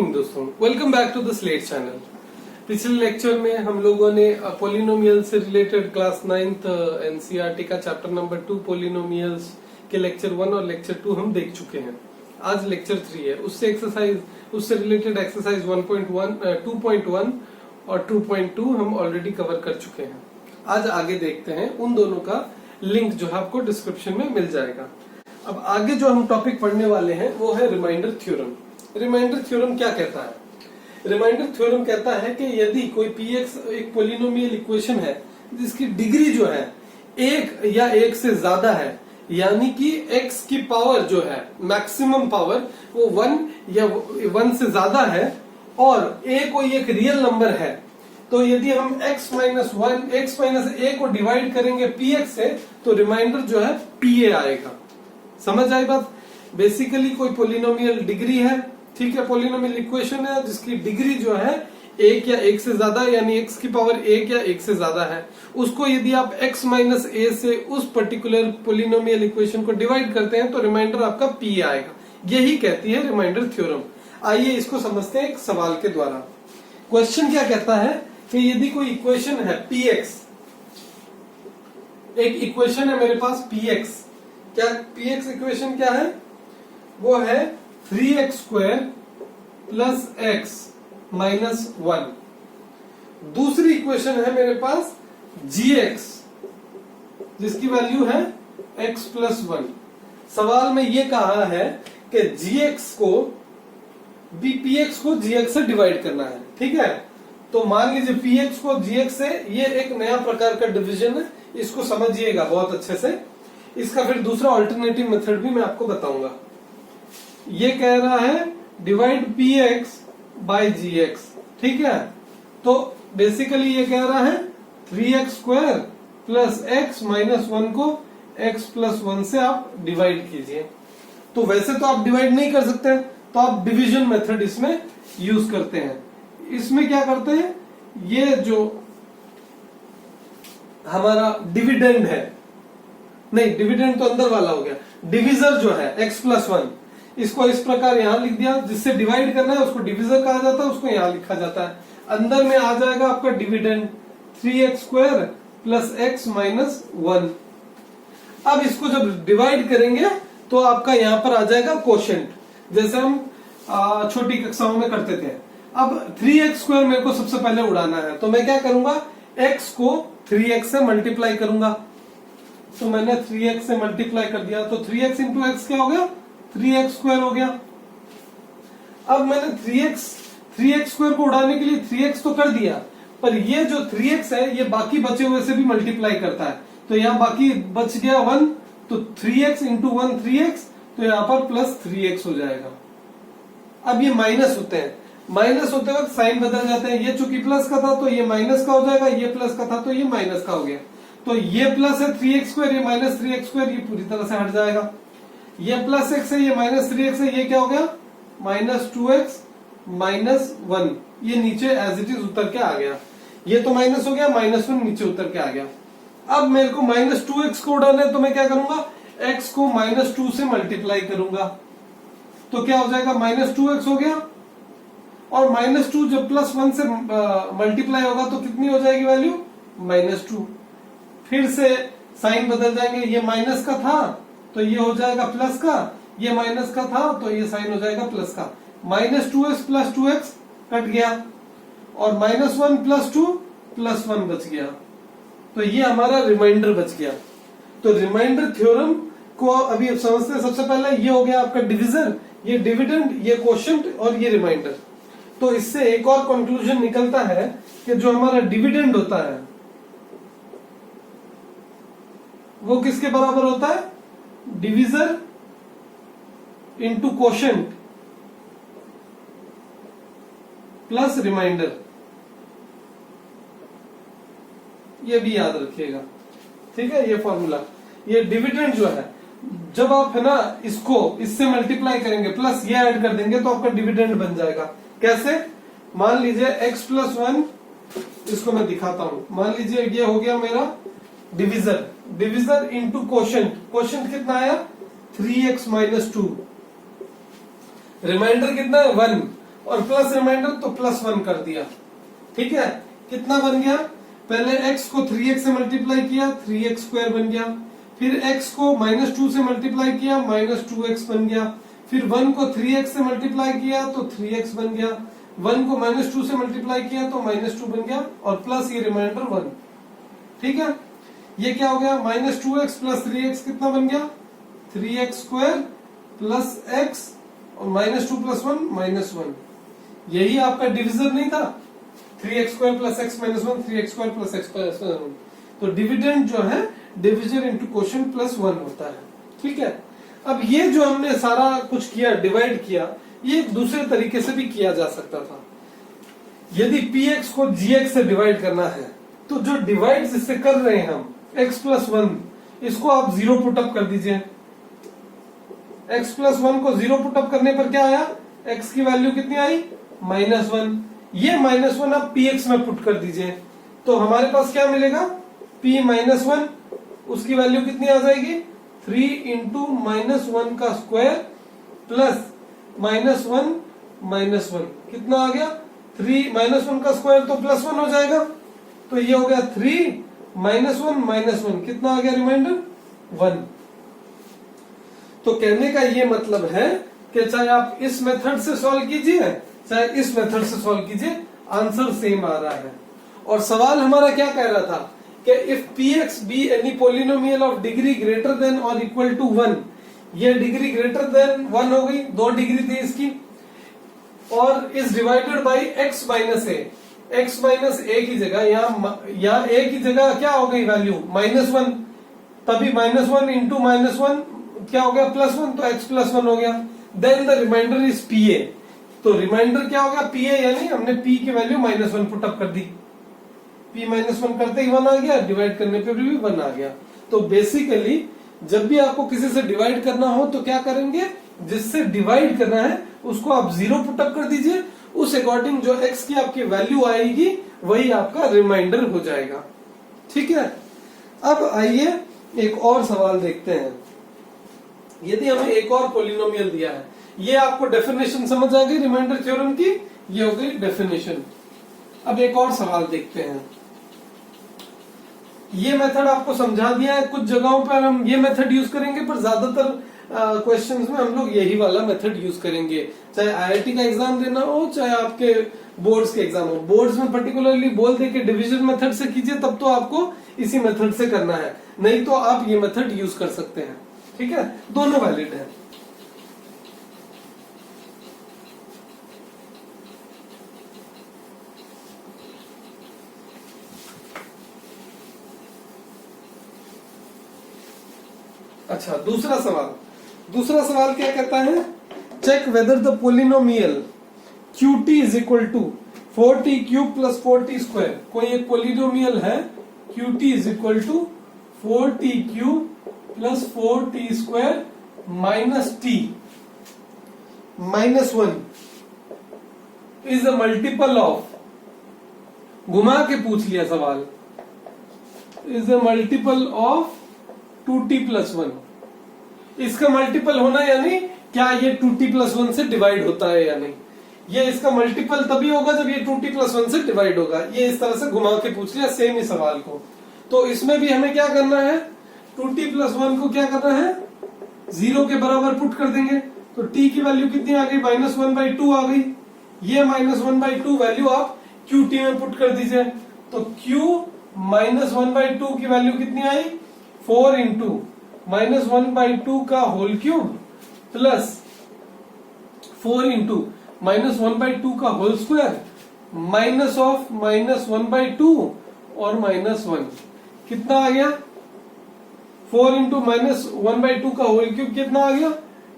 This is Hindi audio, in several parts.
इवनिंग दोस्तों, welcome back to the Slate channel. पिछले लेक्चर में हम लोगों ने पोलिनोमियल से रिलेटेड क्लास 9th एनसीईआरटी का चैप्टर नंबर 2 पोलिनोमियल्स के लेक्चर 1 और लेक्चर 2 हम देख चुके हैं। आज लेक्चर 3 है, उससे रिलेटेड एक्सरसाइज 1.1 2.1 और 2.2 हम ऑलरेडी कवर कर चुके हैं। आज आगे देखते हैं, उन दोनों का लिंक जो है आपको डिस्क्रिप्शन में मिल जाएगा। अब आगे जो हम टॉपिक पढ़ने वाले हैं वो है रिमाइंडर थ्योरम। रिमाइंडर थ्योरम क्या कहता है? रिमाइंडर थ्योरम कहता है कि यदि कोई px एक पोलिनोमियल इक्वेशन है जिसकी डिग्री जो है एक या एक से ज्यादा है, यानी कि x की पावर जो है मैक्सिमम पावर वो 1 या 1 से ज्यादा है और a कोई एक रियल नंबर है, तो यदि हम x माइनस a को डिवाइड करेंगे px से तो रिमाइंडर जो है pa आएगा। समझ आई बात? बेसिकली कोई पोलिनोमियल डिग्री है, ठीक है, पोलिनोमियल इक्वेशन है जिसकी डिग्री जो है एक या एक से ज्यादा, यानी x की पावर एक या एक से ज्यादा है, उसको यदि आप x माइनस a से उस पर्टिकुलर पोलिनोमियल इक्वेशन को डिवाइड करते हैं तो रिमाइंडर आपका p आएगा। यही कहती है रिमाइंडर थ्योरम। आइए इसको समझते हैं एक सवाल के द्वारा। क्वेश्चन क्या कहता है कि यदि कोई इक्वेशन है px, एक इक्वेशन है मेरे पास px, क्या px इक्वेशन क्या है? वो है 3x square plus x minus 1। दूसरी इक्वेशन है मेरे पास gx, जिसकी वैल्यू है x प्लस 1। सवाल में ये कहा है कि gx को px को gx से डिवाइड करना है, ठीक है। तो मान लीजिए px को gx से, ये एक नया प्रकार का डिवीजन है, इसको समझिएगा बहुत अच्छे से। इसका फिर दूसरा अल्टरनेटिव मेथड भी मैं आपको बताऊंगा। ये कह रहा है डिवाइड px बाय gx, ठीक है। तो बेसिकली ये कह रहा है 3x square plus x minus 1 को x प्लस 1 से आप डिवाइड कीजिए। तो वैसे तो आप डिवाइड नहीं कर सकते, तो आप डिवीजन मेथड इसमें यूज करते हैं। इसमें क्या करते हैं, ये जो हमारा डिविडेंड है, नहीं डिविडेंड तो अंदर वाला हो गया, डिविजर जो है x प्लस 1, इसको इस प्रकार यहां लिख दिया। जिससे डिवाइड करना है उसको डिविजर कहा जाता है, उसको यहां लिखा जाता है। अंदर में आ जाएगा आपका dividend 3x square plus x minus 1। अब इसको जब डिवाइड करेंगे तो आपका यहां पर आ जाएगा कोशेंट, जैसे हम छोटी कक्षाओं में करते थे। अब 3x स्क्वायर मेरे को सबसे पहले उड़ाना है, तो मैं क्या करूंगा, x को 3x से मल्टीप्लाई करूंगा। तो मैंने 3x से मल्टीप्लाई कर दिया, तो 3x इंटू x क्या हो गया, 3x स्क्वायर हो गया। अब मैंने 3x स्क्वायर को उड़ाने के लिए 3x तो कर दिया, पर ये जो 3x है ये बाकी बचे हुए से भी मल्टीप्लाई करता है, तो यहाँ बाकी बच गया 1, तो 3x इंटू 1 3x, तो यहाँ पर प्लस 3x हो जाएगा। अब ये माइनस होते हैं, माइनस होते वक्त साइन बदल जाते हैं। ये चूंकि प्लस का था तो ये माइनस का हो जाएगा, ये प्लस का था तो ये माइनस का हो गया। तो ये प्लस है 3x स्क्वायर, ये माइनस 3x स्क्वायर, ये पूरी तरह से हट जाएगा। ये प्लस x है, ये माइनस 3x है, ये क्या हो गया, माइनस 2x माइनस 1, ये नीचे एज इट इज उतर के आ गया। ये तो माइनस हो गया, माइनस 1 नीचे उतर के आ गया। अब मेरे को माइनस 2x को उड़ाना है, तो मैं क्या करूंगा, x को माइनस 2 से मल्टीप्लाई करूंगा, तो क्या हो जाएगा, माइनस 2x हो गया। और माइनस 2 जब प्लस 1 से मल्टीप्लाई होगा तो कितनी हो जाएगी वैल्यू, माइनस 2। फिर से साइन बदल जाएंगे, ये माइनस का था तो ये हो जाएगा प्लस का, ये माइनस का था तो ये साइन हो जाएगा प्लस का। Minus 2x plus 2x cut गया और माइनस 1 प्लस 2 प्लस 1 बच गया, तो ये हमारा रिमाइंडर बच गया। तो रिमाइंडर थ्योरम को अभी समझते हैं। सबसे पहले ये हो गया आपका डिविजन, ये डिविडेंड, ये कोशेंट और ये रिमाइंडर। तो इससे एक और कंक्लूजन निकलता है कि जो हमारा डिविडेंड होता है वो किसके बराबर होता है, divisor into quotient plus remainder. ये भी याद रखिएगा, ठीक है। ये फॉर्मूला, ये डिविडेंड जो है, जब आप है ना इसको इससे मल्टीप्लाई करेंगे प्लस ये ऐड कर देंगे तो आपका डिविडेंड बन जाएगा। कैसे? मान लीजिए x प्लस 1, इसको मैं दिखाता हूं। मान लीजिए ये हो गया मेरा divisor, divisor into quotient. Quotient कितना आया, 3x माइनस 2। रिमाइंडर कितना है, 1। और प्लस रिमाइंडर तो +1 कर दिया। ठीक है, कितना बन गया? पहले x को 3x से मल्टीप्लाई किया, 3x² बन गया। फिर x को -2 से मल्टीप्लाई किया, -2x बन गया। फिर 1 को 3x से मल्टीप्लाई किया तो 3x बन गया। 1 को -2 से मल्टीप्लाई किया तो -2 बन गया, और प्लस ये रिमाइंडर 1। ठीक है, ये क्या हो गया? -2x + 3x कितना बन गया? 3x² + x, और -2 + 1 -1। यही आपका डिविजर नहीं था? 3x² + x - 1, 3x² + x + 1। तो डिविडेंड जो है डिविजन इंटू क्वोशिएंट +1 होता है। ठीक है, अब ये जो हमने सारा कुछ किया, डिवाइड किया, ये दूसरे तरीके से भी किया जा सकता था। यदि px को gx से डिवाइड करना है तो जो डिवाइड जिससे कर रहे हैं हम x + 1, इसको आप 0 पुटअप कर दीजिए। x + 1 को 0 पुटअप करने पर क्या आया? x की वैल्यू कितनी आई? -1। ये -1 आप px में पुट कर दीजिए, तो हमारे पास क्या मिलेगा? p - 1, उसकी वैल्यू कितनी आ जाएगी? 3 × -1 का स्क्वायर प्लस -1 -1 कितना आ गया? 3 -1 का स्क्वायर तो +1 हो जाएगा, तो ये हो गया 3 - 1 -1 कितना आ गया? रिमाइंडर 1। तो कहने का ये मतलब है कि चाहे आप इस मेथड से सॉल्व कीजिए चाहे इस मेथड से सॉल्व कीजिए, आंसर सेम आ रहा है। और सवाल हमारा क्या कह रहा था कि if px be any polynomial of degree greater than or equal to 1, ये डिग्री ग्रेटर देन 1 हो गई, 2 डिग्री थी इसकी, और is divided by x - a। x - a की जगह यहाँ a की जगह क्या हो गई वैल्यू? -1, तभी -1 इंटू -1 क्या हो गया? +1, तो x + 1 हो गया। Then the remainder is pa। तो रिमाइंडर क्या हो गया? pa, यानी हमने p की वैल्यू -1 पुटअप कर दी। p - 1 करते ही 1 आ गया, डिवाइड करने पे भी 1 आ गया। तो बेसिकली जब भी आपको किसी से डिवाइड करना हो तो क्या करेंगे? जिससे डिवाइड करना है उसको आप 0 पुटअप कर दीजिए, उस अकॉर्डिंग जो x की आपकी वैल्यू आएगी वही आपका रिमाइंडर हो जाएगा। ठीक है, अब आइए एक और सवाल देखते हैं। यदि हमें एक और पॉलिनोमियल दिया है, ये आपको डेफिनेशन समझ आ गई रिमाइंडर थ्योरम की, ये हो गई डेफिनेशन। अब एक और सवाल देखते हैं। ये मेथड आपको समझा दिया है, कुछ जगहों पर हम ये मेथड यूज करेंगे, पर ज्यादातर क्वेश्चंस में हम लोग यही वाला मेथड यूज करेंगे, चाहे आईआईटी का एग्जाम देना हो चाहे आपके बोर्ड्स के एग्जाम हो। बोर्ड्स में पर्टिकुलरली बोल दे के डिवीजन मेथड से कीजिए, तब तो आपको इसी मेथड से करना है, नहीं तो आप ये मेथड यूज कर सकते हैं। ठीक है, दोनों वैलिड है। अच्छा, दूसरा सवाल क्या कहता है? Check whether the polynomial qt is equal to 4t³ + 4t²। कोई एक पोलिनोमियल है qt is equal to 4t³ + 4t² - t -1 is a multiple of, घुमा के पूछ लिया सवाल, is a multiple of 2t + 1। इसका मल्टीपल होना यानी क्या ये 2t + 1 से डिवाइड होता है या नहीं, ये इसका मल्टीपल तभी होगा जब ये 2t + 1 से डिवाइड होगा। ये इस तरह से घुमा के पूछ लिया सेम ही सवाल को। तो इसमें भी हमें क्या करना है? 2t + 1 को क्या करना है? 0 के बराबर पुट कर देंगे, तो t की वैल्यू कितनी आ गई? -1/2 आ गई। ये -1/2 वैल्यू आप qt में पुट कर दीजिए, तो q -1/2 की वैल्यू कितनी आई? 4 × -1/2 का होल क्यूब प्लस 4 × -1/2 का होल स्क्वायर माइनस ऑफ -1/2 और -1 कितना आ गया? 4 × -1/2 का होल क्यूब कितना आ गया?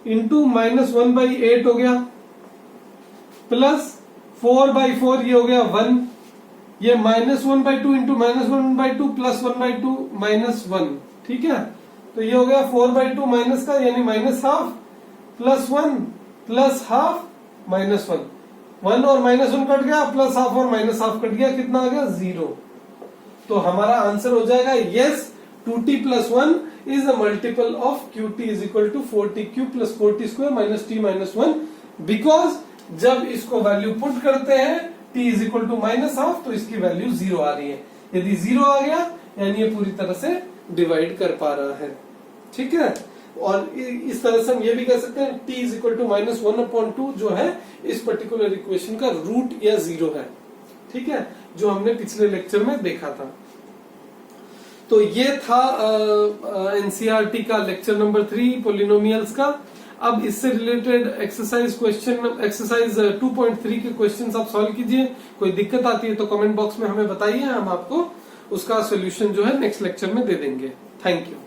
इंटू -1/8 हो गया, प्लस 4/4 ये हो गया 1, ये -1/2 × -1/2 प्लस 1/2 -1। ठीक है, तो ये हो गया 4/2 माइनस का यानी -½ प्लस 1 प्लस ½ -1। 1 और -1 कट गया, +½ और -½ कट गया, कितना आ गया? 0। तो हमारा आंसर हो जाएगा yes, 2t + 1 is a multiple of qt is equal to 4t³ + 4t² - t - 1 because जब इसको वैल्यू पुट करते हैं t is equal to -half तो इसकी वैल्यू 0 आ रही है। यदि 0 आ गया यानी ये पूरी तरह से डिवाइड कर पा रहा है। ठीक है, और इस तरह से हम ये भी कह सकते हैं t इज इक्वल टू -1/2 जो है इस पर्टिकुलर इक्वेशन का रूट या 0 है। ठीक है, जो हमने पिछले लेक्चर में देखा था। तो ये था एनसीईआरटी का लेक्चर नंबर 3 पोलिनोमियल्स का। अब इससे रिलेटेड एक्सरसाइज 2.3 के क्वेश्चंस आप सॉल्व कीजिए। कोई दिक्कत आती है तो कमेंट बॉक्स में हमें बताइए, हम आपको उसका सॉल्यूशन जो है नेक्स्ट लेक्चर में दे देंगे। Thank you.